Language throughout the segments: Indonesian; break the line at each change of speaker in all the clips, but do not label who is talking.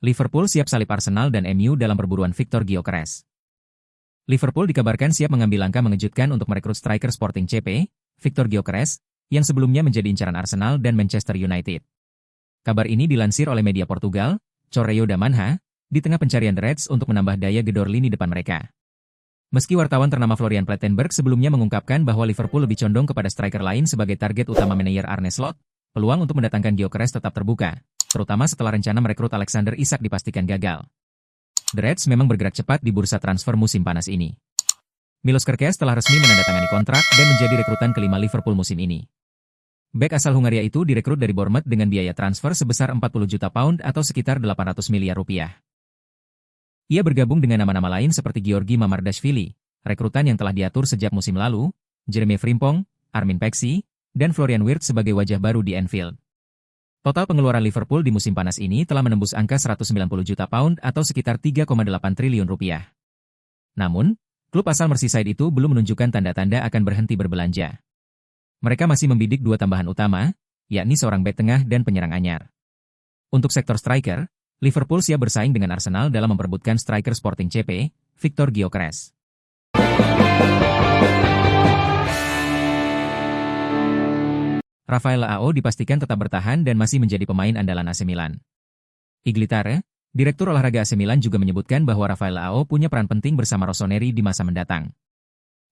Liverpool siap salib Arsenal dan MU dalam perburuan Victor Gyökeres. Liverpool dikabarkan siap mengambil langkah mengejutkan untuk merekrut striker Sporting CP, Victor Gyökeres, yang sebelumnya menjadi incaran Arsenal dan Manchester United. Kabar ini dilansir oleh media Portugal, Correio da Manhã, di tengah pencarian The Reds untuk menambah daya gedor lini depan mereka. Meski wartawan ternama Florian Plettenberg sebelumnya mengungkapkan bahwa Liverpool lebih condong kepada striker lain sebagai target utama manajer Arne Slot, peluang untuk mendatangkan Gyökeres tetap terbuka, terutama setelah rencana merekrut Alexander Isak dipastikan gagal. The Reds memang bergerak cepat di bursa transfer musim panas ini. Milos Kerkez telah resmi menandatangani kontrak dan menjadi rekrutan kelima Liverpool musim ini. Bek asal Hungaria itu direkrut dari Bournemouth dengan biaya transfer sebesar 40 juta pound atau sekitar 800 miliar rupiah. Ia bergabung dengan nama-nama lain seperti Georgi Mamardashvili, rekrutan yang telah diatur sejak musim lalu, Jeremy Frimpong, Armin Peksi, dan Florian Wirtz sebagai wajah baru di Anfield. Total pengeluaran Liverpool di musim panas ini telah menembus angka 190 juta pound atau sekitar 3,8 triliun rupiah. Namun, klub asal Merseyside itu belum menunjukkan tanda-tanda akan berhenti berbelanja. Mereka masih membidik dua tambahan utama, yakni seorang bek tengah dan penyerang anyar. Untuk sektor striker, Liverpool siap bersaing dengan Arsenal dalam memperebutkan striker Sporting CP, Victor Gyökeres. Rafael Leao dipastikan tetap bertahan dan masih menjadi pemain andalan AC Milan. Iglitare, direktur olahraga AC Milan juga menyebutkan bahwa Rafael Leao punya peran penting bersama Rossoneri di masa mendatang.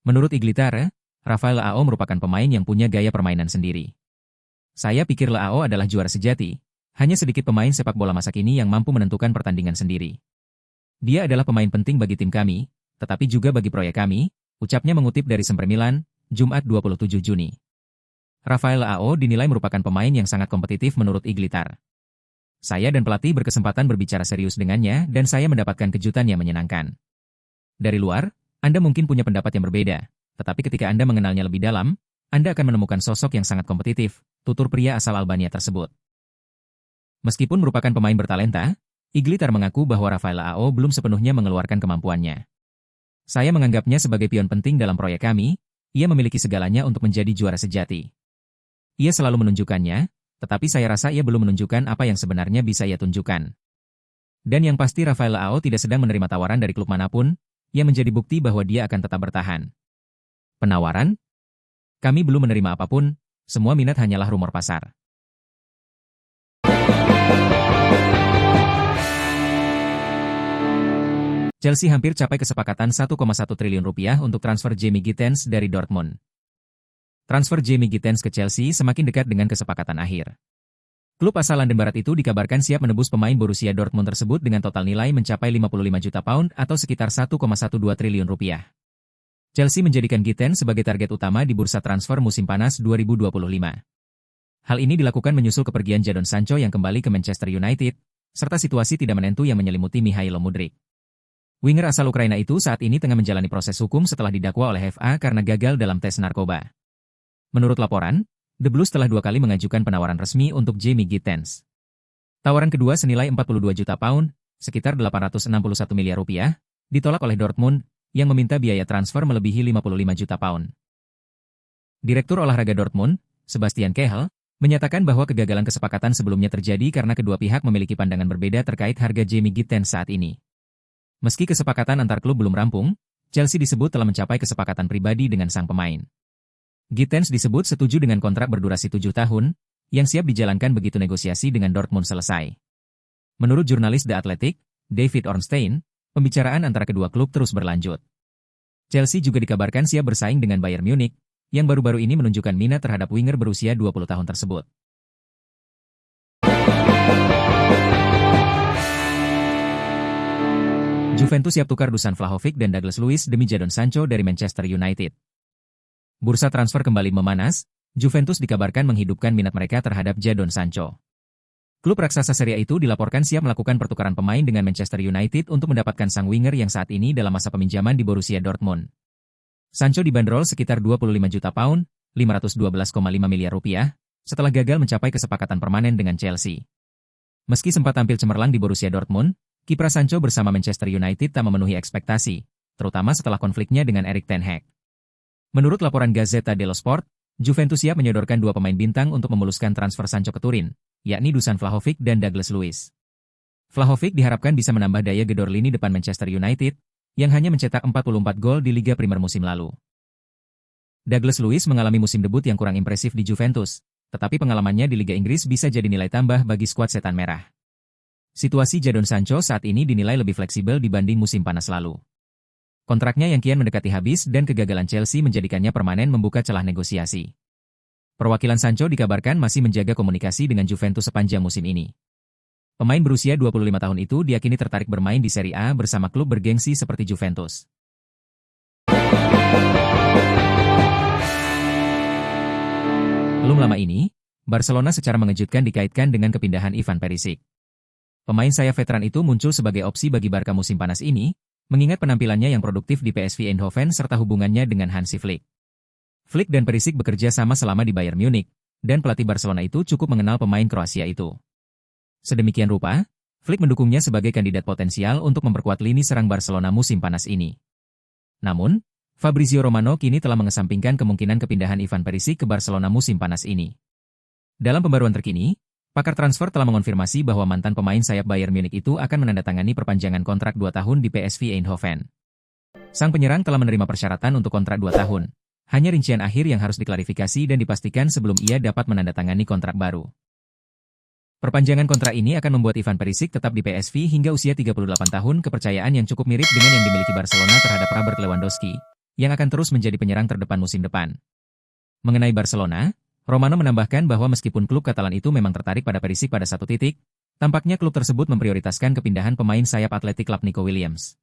Menurut Iglitare, Rafael Leao merupakan pemain yang punya gaya permainan sendiri. Saya pikir Leao adalah juara sejati, hanya sedikit pemain sepak bola masa kini yang mampu menentukan pertandingan sendiri. Dia adalah pemain penting bagi tim kami, tetapi juga bagi proyek kami, ucapnya mengutip dari Sempre Milan, Jumat 27 Juni. Rafael Leao dinilai merupakan pemain yang sangat kompetitif menurut Iglitare. Saya dan pelatih berkesempatan berbicara serius dengannya dan saya mendapatkan kejutan yang menyenangkan. Dari luar, Anda mungkin punya pendapat yang berbeda, tetapi ketika Anda mengenalnya lebih dalam, Anda akan menemukan sosok yang sangat kompetitif, tutur pria asal Albania tersebut. Meskipun merupakan pemain bertalenta, Iglitare mengaku bahwa Rafael Leao belum sepenuhnya mengeluarkan kemampuannya. Saya menganggapnya sebagai pion penting dalam proyek kami, ia memiliki segalanya untuk menjadi juara sejati. Ia selalu menunjukkannya, tetapi saya rasa ia belum menunjukkan apa yang sebenarnya bisa ia tunjukkan. Dan yang pasti Rafael Leao tidak sedang menerima tawaran dari klub manapun, yang menjadi bukti bahwa dia akan tetap bertahan. Penawaran? Kami belum menerima apapun, semua minat hanyalah rumor pasar. Chelsea hampir capai kesepakatan 1,1 triliun rupiah untuk transfer Jamie Gittens dari Dortmund. Transfer Jamie Gittens ke Chelsea semakin dekat dengan kesepakatan akhir. Klub asal London Barat itu dikabarkan siap menebus pemain Borussia Dortmund tersebut dengan total nilai mencapai 55 juta pound atau sekitar 1,12 triliun rupiah. Chelsea menjadikan Gittens sebagai target utama di bursa transfer musim panas 2025. Hal ini dilakukan menyusul kepergian Jadon Sancho yang kembali ke Manchester United, serta situasi tidak menentu yang menyelimuti Mikhailo Mudryk. Winger asal Ukraina itu saat ini tengah menjalani proses hukum setelah didakwa oleh FA karena gagal dalam tes narkoba. Menurut laporan, The Blues telah 2 kali mengajukan penawaran resmi untuk Jamie Gittens. Tawaran kedua senilai 42 juta pound, sekitar 861 miliar rupiah, ditolak oleh Dortmund, yang meminta biaya transfer melebihi 55 juta pound. Direktur olahraga Dortmund, Sebastian Kehl, menyatakan bahwa kegagalan kesepakatan sebelumnya terjadi karena kedua pihak memiliki pandangan berbeda terkait harga Jamie Gittens saat ini. Meski kesepakatan antar klub belum rampung, Chelsea disebut telah mencapai kesepakatan pribadi dengan sang pemain. Gittens disebut setuju dengan kontrak berdurasi 7 tahun, yang siap dijalankan begitu negosiasi dengan Dortmund selesai. Menurut jurnalis The Athletic, David Ornstein, pembicaraan antara kedua klub terus berlanjut. Chelsea juga dikabarkan siap bersaing dengan Bayern Munich, yang baru-baru ini menunjukkan minat terhadap winger berusia 20 tahun tersebut. Juventus siap tukar Dusan Vlahovic dan Douglas Luiz demi Jadon Sancho dari Manchester United. Bursa transfer kembali memanas, Juventus dikabarkan menghidupkan minat mereka terhadap Jadon Sancho. Klub raksasa Serie A itu dilaporkan siap melakukan pertukaran pemain dengan Manchester United untuk mendapatkan sang winger yang saat ini dalam masa peminjaman di Borussia Dortmund. Sancho dibanderol sekitar 25 juta pound, 512,5 miliar rupiah, setelah gagal mencapai kesepakatan permanen dengan Chelsea. Meski sempat tampil cemerlang di Borussia Dortmund, kiprah Sancho bersama Manchester United tak memenuhi ekspektasi, terutama setelah konfliknya dengan Erik ten Hag. Menurut laporan Gazzetta dello Sport, Juventus siap menyodorkan 2 pemain bintang untuk memuluskan transfer Sancho ke Turin, yakni Dusan Vlahovic dan Douglas Luiz. Vlahovic diharapkan bisa menambah daya gedor lini depan Manchester United, yang hanya mencetak 44 gol di Liga Primer musim lalu. Douglas Luiz mengalami musim debut yang kurang impresif di Juventus, tetapi pengalamannya di Liga Inggris bisa jadi nilai tambah bagi skuad Setan Merah. Situasi Jadon Sancho saat ini dinilai lebih fleksibel dibanding musim panas lalu. Kontraknya yang kian mendekati habis dan kegagalan Chelsea menjadikannya permanen membuka celah negosiasi. Perwakilan Sancho dikabarkan masih menjaga komunikasi dengan Juventus sepanjang musim ini. Pemain berusia 25 tahun itu diyakini tertarik bermain di Serie A bersama klub bergengsi seperti Juventus. Belum lama ini, Barcelona secara mengejutkan dikaitkan dengan kepindahan Ivan Perisic. Pemain sayap veteran itu muncul sebagai opsi bagi Barca musim panas ini, mengingat penampilannya yang produktif di PSV Eindhoven serta hubungannya dengan Hansi Flick. Flick dan Perisic bekerja sama selama di Bayern Munich, dan pelatih Barcelona itu cukup mengenal pemain Kroasia itu. Sedemikian rupa, Flick mendukungnya sebagai kandidat potensial untuk memperkuat lini serang Barcelona musim panas ini. Namun, Fabrizio Romano kini telah mengesampingkan kemungkinan kepindahan Ivan Perisic ke Barcelona musim panas ini. Dalam pembaruan terkini, pakar transfer telah mengonfirmasi bahwa mantan pemain sayap Bayern Munich itu akan menandatangani perpanjangan kontrak 2 tahun di PSV Eindhoven. Sang penyerang telah menerima persyaratan untuk kontrak 2 tahun. Hanya rincian akhir yang harus diklarifikasi dan dipastikan sebelum ia dapat menandatangani kontrak baru. Perpanjangan kontrak ini akan membuat Ivan Perisic tetap di PSV hingga usia 38 tahun, kepercayaan yang cukup mirip dengan yang dimiliki Barcelona terhadap Robert Lewandowski, yang akan terus menjadi penyerang terdepan musim depan. Mengenai Barcelona, Romano menambahkan bahwa meskipun klub Katalan itu memang tertarik pada Perisic pada satu titik, tampaknya klub tersebut memprioritaskan kepindahan pemain sayap Athletic Club Nico Williams.